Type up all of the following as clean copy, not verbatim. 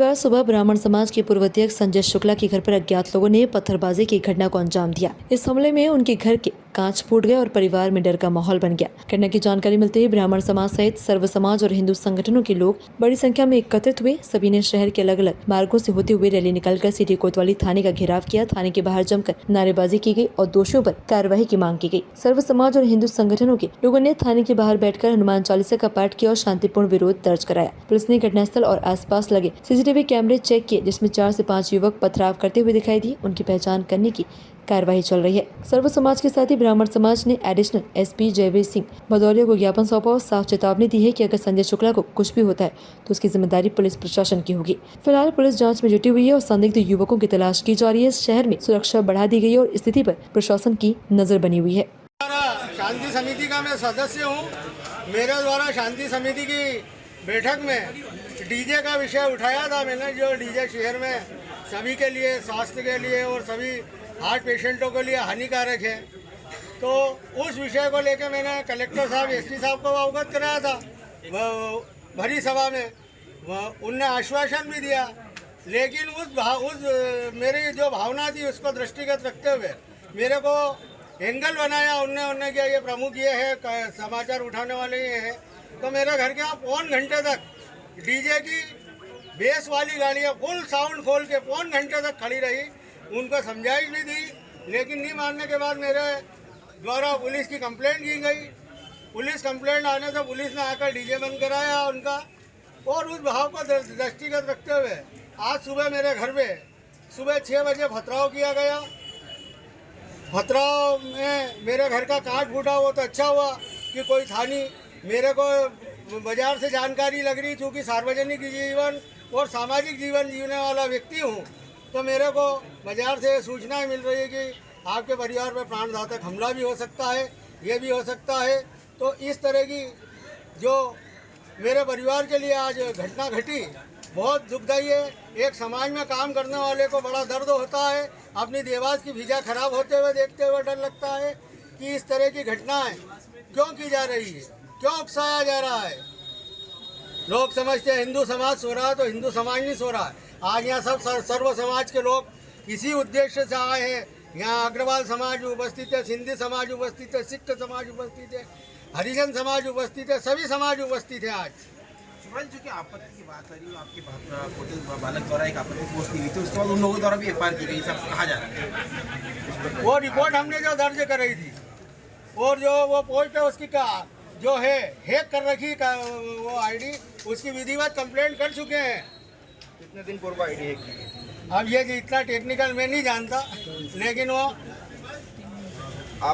रविवार सुबह ब्राह्मण समाज के पूर्व अध्यक्ष संजय शुक्ला के घर पर अज्ञात लोगों ने पत्थरबाजी की घटना को अंजाम दिया। इस हमले में उनके घर के कांच फूट गए और परिवार में डर का माहौल बन गया। घटना की जानकारी मिलते ही ब्राह्मण समाज सहित सर्व समाज और हिंदू संगठनों के लोग बड़ी संख्या में एकत्रित हुए। सभी ने शहर के अलग अलग मार्गों से होते हुए रैली निकालकर सिटी कोतवाली थाने का घेराव किया। थाने के बाहर जमकर नारेबाजी की गई और दोषियों पर कार्रवाई की मांग की गई। सर्व समाज और हिंदू संगठनों के लोगों ने थाने के बाहर बैठकर हनुमान चालीसा का पाठ किया और शांतिपूर्ण विरोध दर्ज कराया। पुलिस ने घटनास्थल और आसपास लगे सीसीटीवी कैमरे चेक किए, जिसमें 4 से 5 युवक पथराव करते हुए दिखाई दिए। उनकी पहचान करने की कार्यवाही चल रही है। सर्व समाज के साथ ही ब्राह्मण समाज ने एडिशनल एसपी जयवीर सिंह भदौरिया को ज्ञापन सौंपा और साफ चेतावनी दी है कि अगर संजय शुक्ला को कुछ भी होता है तो उसकी जिम्मेदारी पुलिस प्रशासन की होगी। फिलहाल पुलिस जांच में जुटी हुई है और संदिग्ध युवकों की तलाश की जा रही है। शहर में सुरक्षा बढ़ा दी गई है और स्थिति पर प्रशासन की नजर बनी हुई है। शांति समिति का मैं सदस्य हूँ। मेरे द्वारा शांति समिति की बैठक में डीजे का विषय उठाया था मैंने, जो डीजे शहर में सभी के लिए, स्वास्थ्य के लिए और सभी हार्ट पेशेंटों के लिए हानिकारक है। तो उस विषय को लेकर मैंने कलेक्टर साहब, एसपी साहब को अवगत कराया था भरी सभा में। उनने आश्वासन भी दिया, लेकिन उस मेरी जो भावना थी उसको दृष्टिगत रखते हुए मेरे को एंगल बनाया उनने किया, ये प्रमुख ये है, समाचार उठाने वाले ये है। तो मेरे घर के यहाँ पौन घंटे तक डीजे की बेस वाली गाड़ियाँ फुल साउंड खोल के पौन घंटे तक खड़ी रही। उनको समझाइश भी दी, लेकिन नहीं मानने के बाद मेरे द्वारा पुलिस की कंप्लेंट की गई। पुलिस कंप्लेंट आने से पुलिस ने आकर डीजे बंद कराया उनका। और उस भाव को दृष्टिगत रखते हुए आज सुबह मेरे घर में सुबह 6 बजे पथराव किया गया। पथराव में मेरे घर का कांच फूटा, वो तो अच्छा हुआ कि कोई था नहीं। मेरे को बाजार से जानकारी लग रही, क्योंकि सार्वजनिक जीवन और सामाजिक जीवन जीने वाला व्यक्ति हूँ, तो मेरे को बाजार से सूचनाएं मिल रही है कि आपके परिवार पर प्राणघातक हमला भी हो सकता है, ये भी हो सकता है। तो इस तरह की जो मेरे परिवार के लिए आज घटना घटी, बहुत दुखदायी है। एक समाज में काम करने वाले को बड़ा दर्द होता है। अपनी देवास की वीजा खराब होते हुए देखते हुए डर लगता है कि इस तरह की घटनाएं क्यों की जा रही है, क्यों उकसाया जा रहा है। लोग समझते हैं हिंदू समाज सो रहा है, तो हिंदू समाज नहीं सो रहा है। आज यहाँ सब सर्व समाज के लोग इसी उद्देश्य से आए हैं। यहाँ अग्रवाल समाज उपस्थित है, सिंधी समाज उपस्थित है, सिख समाज उपस्थित है, हरिजन समाज उपस्थित है, सभी समाज उपस्थित है। आज जो कि आपत्ति की बात करी, आपके बालक द्वारा एक आपत्ति पोस्ट की गई थी, उसके बाद उन लोगों द्वारा भी एफआईआर की गई, सब कहा जा रहा है। वो रिपोर्ट हमने जो दर्ज कराई थी और जो वो पोस्ट है उसकी का जो है हैक कर रखी का वो आईडी, उसकी विधिवत कंप्लेंट कर चुके हैं। कितने दिन पूर्व आईडी हैक की गई? अब ये इतना टेक्निकल मैं नहीं जानता, लेकिन वो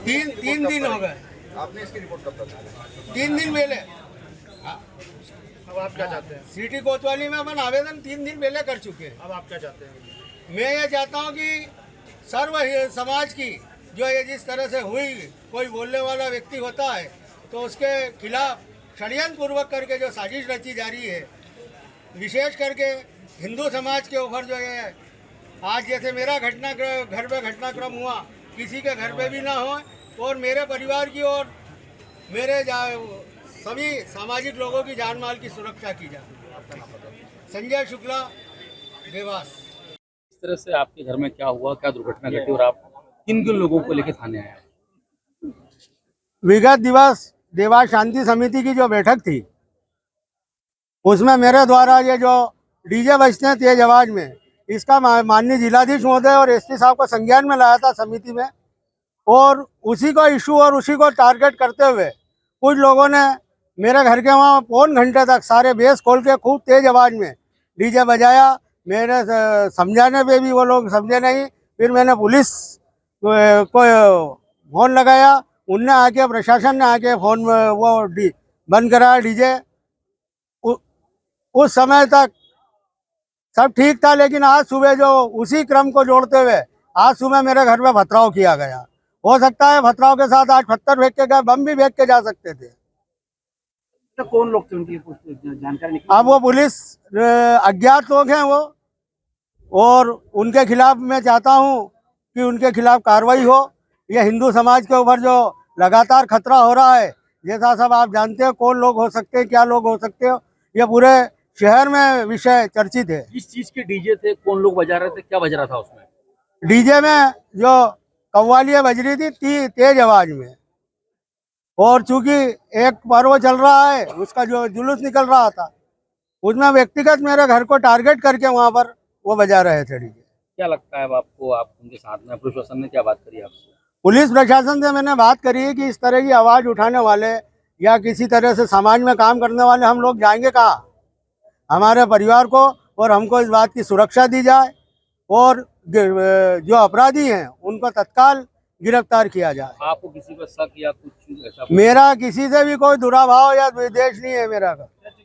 तीन दिन हो गए। आपने इसकी रिपोर्ट कब तक? 3 दिन पहले। अब आप क्या चाहते हैं? सिटी कोतवाली में अपन आवेदन 3 दिन पहले कर चुके हैं। अब आप क्या चाहते हैं? मैं ये चाहता हूँ कि सर्व समाज की जो ये जिस तरह से हुई, कोई बोलने वाला व्यक्ति होता है तो उसके खिलाफ षड्यंत्र पूर्वक करके जो साजिश रची जा रही है, विशेष करके हिंदू समाज के ऊपर जो है आज जैसे मेरा घर पे घटनाक्रम हुआ, किसी के घर पे भी ना हो और मेरे परिवार की और मेरे सभी सामाजिक लोगों की जान माल की सुरक्षा की जाए। संजय शुक्ला, देवास। इस तरह से आपके घर में क्या हुआ, क्या दुर्घटना घटी और आप किन लोगों को लेकर थाने आए? विगत दिवस देवास शांति समिति की जो बैठक थी, उसमें मेरे द्वारा ये जो डीजे बजते हैं तेज आवाज में, इसका माननीय जिलाधीश महोदय और एसपी साहब को संज्ञान में लाया था समिति में। और उसी को इशू और उसी को टारगेट करते हुए कुछ लोगों ने मेरे घर के वहाँ पौन घंटे तक सारे बेस खोल के खूब तेज आवाज में डीजे बजाया। मेरे समझाने पे भी वो लोग समझे नहीं। फिर मैंने पुलिस को फोन लगाया, उनने आके, प्रशासन ने आके फोन वो बंद कराया डीजे। उस समय तक सब ठीक था, लेकिन आज सुबह जो उसी क्रम को जोड़ते हुए आज सुबह मेरे घर में पथराव किया गया। हो सकता है पथराव के साथ आज पत्थर फेंक के गए, बम भी फेंक के जा सकते थे। तो कौन लोग थे, उनकी जानकारी? अब वो पुलिस अज्ञात लोग हैं वो, और उनके खिलाफ मैं चाहता हूं कि उनके खिलाफ कार्रवाई हो। ये हिंदू समाज के ऊपर जो लगातार खतरा हो रहा है, जैसा सब आप जानते हो कौन लोग हो सकते हैं, क्या लोग हो सकते हो, ये पूरे शहर में विषय चर्चित है। किस चीज के डीजे थे, कौन लोग बजा रहे थे, क्या बज रहा था उसमें? डीजे में जो कव्वालियाँ बज रही थी तेज आवाज में, और चूंकि एक पर्व चल रहा है उसका जो जुलूस निकल रहा था, उसमें व्यक्तिगत मेरे घर को टारगेट करके वहां पर वो बजा रहे थे डीजे। क्या लगता है अब आपको, आप उनके साथ में प्रशासन ने क्या बात करी आपसे? पुलिस प्रशासन से मैंने बात करी है कि इस तरह की आवाज उठाने वाले या किसी तरह से समाज में काम करने वाले हम लोग जाएंगे कहाँ। हमारे परिवार को और हमको इस बात की सुरक्षा दी जाए, और जो अपराधी हैं उनको तत्काल गिरफ्तार किया जाए। आपको किसी पर शक या कुछ ऐसा? मेरा किसी से भी कोई दुराभाव या विद्वेष नहीं है मेरा।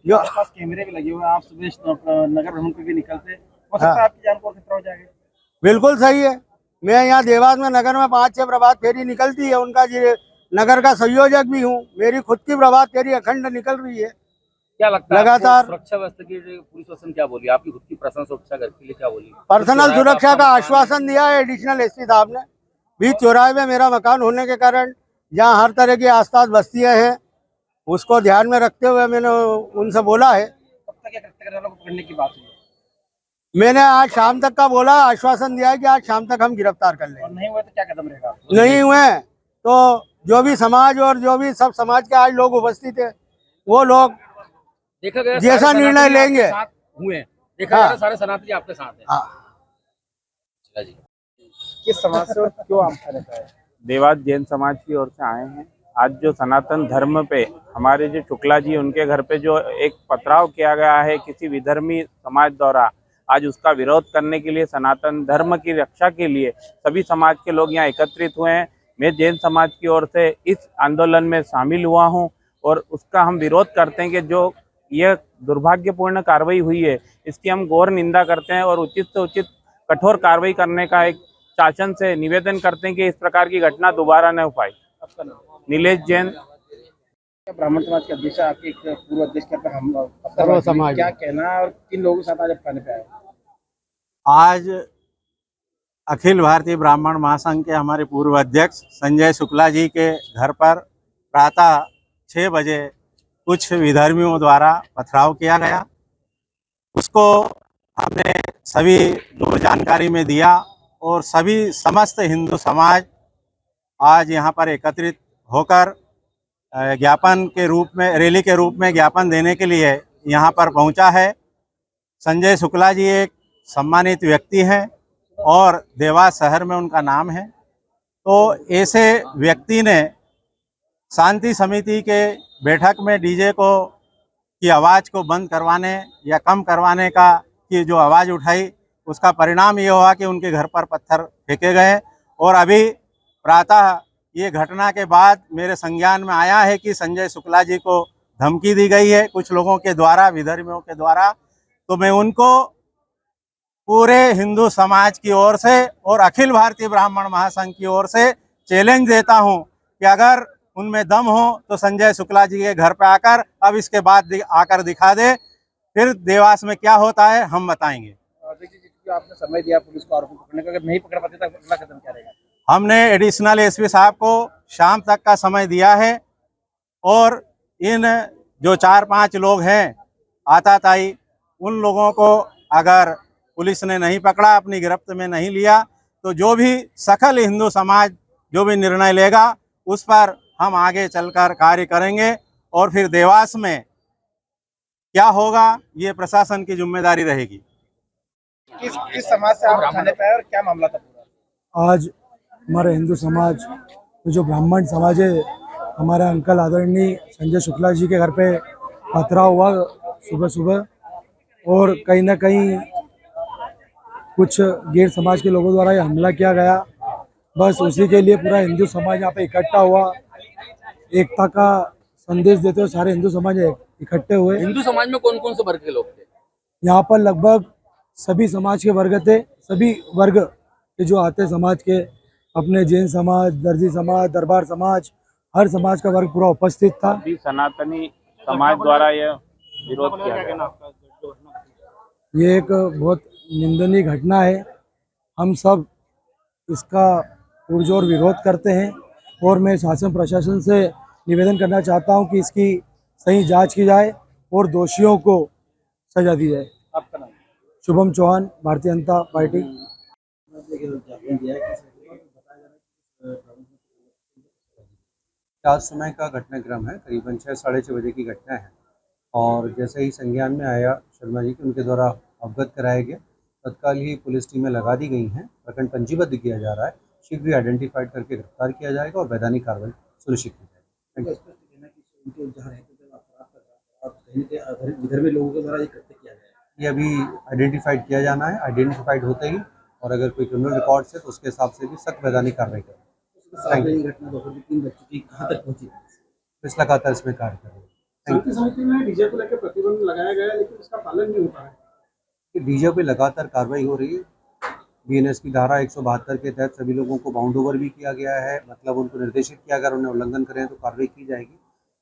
जो आसपास कैमरे भी लगे हुए हैं, आप सुबह नगर भ्रमण पे भी निकलते, हो सकता है आपकी जान को खतरा हो जाएगा। बिल्कुल सही है। मैं यहाँ देवास में नगर में 5-6 प्रभात फेरी निकलती है, उनका नगर का संयोजक भी हूँ। मेरी खुद की प्रभात फेरी अखंड निकल रही है क्या लगता है लगातार। आपको सुरक्षा व्यवस्था की पुलिस प्रशासन क्या बोली? आपकी खुद की पर्सनल सुरक्षा घर के लिए क्या बोली? पर्सनल सुरक्षा का आश्वासन दिया है एडिशनल एसपी साहब ने। बीच चौराहे में मेरा मकान होने के कारण जहाँ हर तरह की आसपास बस्तियाँ हैं, उसको ध्यान में रखते हुए मैंने उनसे बोला है। कब तक ये कृत्य करने वालों को पकड़ने की बात हुई? मैंने आज शाम तक का बोला, आश्वासन दिया है कि आज शाम तक हम गिरफ्तार कर लेंगे। और नहीं हुआ तो क्या कदम रहेगा? नहीं हुए तो जो भी समाज और जो भी सब समाज के आज लोग उपस्थित है, वो लोग देखा गया जैसा सारे निर्णय सनातनी लेंगे। आपके साथ हुए हैं। देखा हाँ। गया सारे सनातनी आपके साथ हैं। हाँ। जी। किस समाज से और क्यों आपका रहता है? देवास जैन समाज की ओर से आए हैं। आज जो सनातन धर्म पे हमारे जो शुक्ला जी उनके घर पे जो एक पथराव किया गया है किसी विधर्मी समाज द्वारा, आज उसका विरोध करने के लिए, सनातन धर्म की रक्षा के लिए सभी समाज के लोग यहाँ एकत्रित हुए हैं। मैं जैन समाज की ओर से इस आंदोलन में शामिल हुआ हूँ और उसका हम विरोध करते हैं कि जो ये दुर्भाग्यपूर्ण कार्रवाई हुई है इसकी हम घोर निंदा करते हैं और उचित से उचित कठोर कार्रवाई करने का एक शासन से निवेदन करते हैं कि इस प्रकार की घटना दोबारा न हो पाए। नीलेश जैन, ब्राह्मण समाज के अध्यक्ष, आपके एक पूर्व अध्यक्ष के ऊपर हम सर्व समाज क्या कहना है और किन लोगों के साथ आज आप थाने पे आए? आज अखिल भारतीय ब्राह्मण महासंघ के हमारे पूर्व अध्यक्ष संजय शुक्ला जी के घर पर प्रातः 6 बजे कुछ विधर्मियों द्वारा पथराव किया गया। उसको हमने सभी को जानकारी में दिया और सभी समस्त हिंदू समाज आज यहाँ पर एकत्रित होकर ज्ञापन के रूप में, रैली के रूप में ज्ञापन देने के लिए यहाँ पर पहुँचा है। संजय शुक्ला जी एक सम्मानित व्यक्ति हैं और देवास शहर में उनका नाम है। तो ऐसे व्यक्ति ने शांति समिति के बैठक में डीजे को की आवाज़ को बंद करवाने या कम करवाने का की जो आवाज़ उठाई, उसका परिणाम ये हुआ कि उनके घर पर पत्थर फेंके गए। और अभी प्रातः ये घटना के बाद मेरे संज्ञान में आया है कि संजय शुक्ला जी को धमकी दी गई है कुछ लोगों के द्वारा, विधर्मियों के द्वारा। तो मैं उनको पूरे हिंदू समाज की ओर से और अखिल भारतीय ब्राह्मण महासंघ की ओर से चैलेंज देता हूं कि अगर उनमें दम हो तो संजय शुक्ला जी के घर पे आकर अब इसके बाद आकर दिखा दे, फिर देवास में क्या होता है हम बताएंगे। देखिए, आपने समय दिया पुलिस को आरोपी पकड़ने का, अगर नहीं पकड़ पाते तो अगला कदम क्या रहेगा? हमने एडिशनल एसपी साहब को शाम तक का समय दिया है और इन जो 4-5 लोग हैं आताताई, उन लोगों को अगर पुलिस ने नहीं पकड़ा, अपनी गिरफ्त में नहीं लिया, तो जो भी सकल हिंदू समाज जो भी निर्णय लेगा उस पर हम आगे चलकर कार्य करेंगे और फिर देवास में क्या होगा ये प्रशासन की जिम्मेदारी रहेगी। किस समाज से आप थाने पे आए और क्या मामला था पूरा? आज हमारा हिंदू समाज जो ब्राह्मण समाज है, हमारे अंकल आदरणीय संजय शुक्ला जी के घर पे पथराव हुआ सुबह सुबह, और कहीं ना कहीं कुछ गैर समाज के लोगों द्वारा ये हमला किया गया। बस उसी के लिए पूरा हिंदू समाज यहाँ पे इकट्ठा हुआ, एकता का संदेश देते हुए सारे हिंदू समाज इकट्ठे हुए। हिंदू समाज में कौन कौन से वर्ग के लोग थे? यहाँ पर लगभग सभी समाज के वर्ग थे, सभी वर्ग के जो आते समाज के, अपने जैन समाज, दर्जी समाज, दरबार समाज, हर समाज का वर्ग पूरा उपस्थित था। सभी सनातनी समाज द्वारा यह विरोध किया गया। ये एक बहुत निंदनीय घटना है। हम सब इसका पुरजोर विरोध करते हैं और मैं शासन प्रशासन से निवेदन करना चाहता हूं कि इसकी सही जांच की जाए और दोषियों को सजा दी जाए। आपका नाम? शुभम चौहान, भारतीय जनता पार्टी। आज समय का घटनाक्रम है, करीबन 6 साढ़े 6 बजे की घटना है और जैसे ही संज्ञान में आया शर्मा जी के उनके द्वारा अवगत कराया गया, तत्काल ही पुलिस टीमें लगा दी गई हैं, प्रकरण पंजीबद्ध किया जा रहा है, शीघ्र ही आइडेंटिफाइड करके गिरफ्तार किया जाएगा और वैधानिक कार्रवाई सुनिश्चित की जाएगी। घर में लोगों के द्वारा ये कृत्य किया गया है। ये अभी आइडेंटिफाइड किया जाना है, आइडेंटिफाइड होते ही और अगर कोई क्रिमिनल रिकॉर्ड्स है तो उसके हिसाब से भी सख्त वैधानिक कार्रवाई करेंगे। साथ में ये घटना दोपहर की 3 बच्चों की कहाँ तक पहुँची? पुलिस लगातार इसमें कार्य कर रही है। शांति समिति में डीजे को लेकर प्रतिबंध लगाया गया है, लेकिन इसका पालन नहीं हो पा रहा है। डीजे पे लगातार कार्रवाई हो रही है। बीएनएस की धारा 172 के तहत सभी लोगों को बाउंड ओवर भी किया गया है, मतलब उनको निर्देशित किया, अगर उन्हें उल्लंघन करें तो कार्रवाई की जाएगी।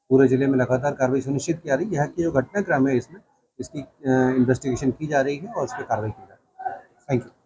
पूरे जिले में लगातार कार्रवाई सुनिश्चित की जा रही है। यहाँ की जो घटनाक्रम है इसमें इसकी इन्वेस्टिगेशन की जा रही है और उस पर कार्रवाई की जा रही है। Thank you.